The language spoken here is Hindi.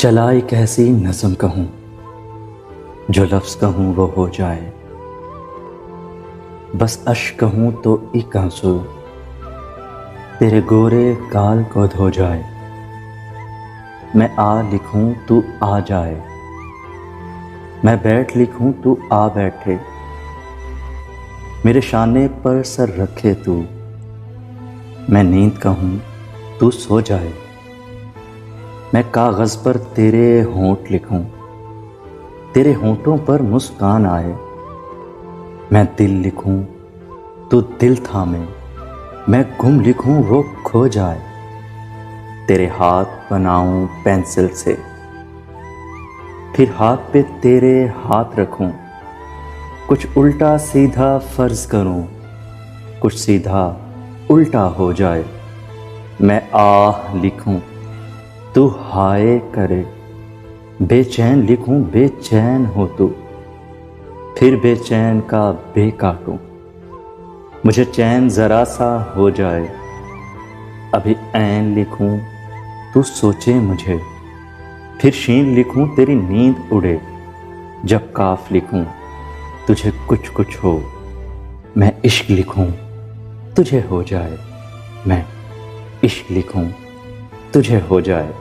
चला एक ऐसी नज़म कहूँ, जो लफ्ज़ कहूँ वो हो जाए। बस अश्क कहूँ तो एक आंसू तेरे गोरे गाल को धो जाए। मैं आ लिखूँ तू आ जाए, मैं बैठ लिखूँ तू आ बैठे। मेरे शाने पर सर रखे तू, मैं नींद कहूँ तू सो जाए। मैं कागज़ पर तेरे होंठ लिखूं, तेरे होंठों पर मुस्कान आए। मैं दिल लिखूं तू दिल थामे, मैं गुम लिखूं वो खो जाए। तेरे हाथ बनाऊं पेंसिल से, फिर हाथ पे तेरे हाथ रखूं। कुछ उल्टा सीधा फर्ज करूं, कुछ सीधा उल्टा हो जाए। मैं आह लिखूं तू हाय करे, बेचैन लिखूं बेचैन हो तू। फिर बेचैन का बे काटूं, मुझे चैन ज़रा सा हो जाए। अभी ऐन लिखूं तू सोचे मुझे, फिर शीन लिखूं तेरी नींद उड़े। जब काफ लिखूं तुझे कुछ कुछ हो, मैं इश्क लिखूं तुझे हो जाए। मैं इश्क लिखूं तुझे हो जाए।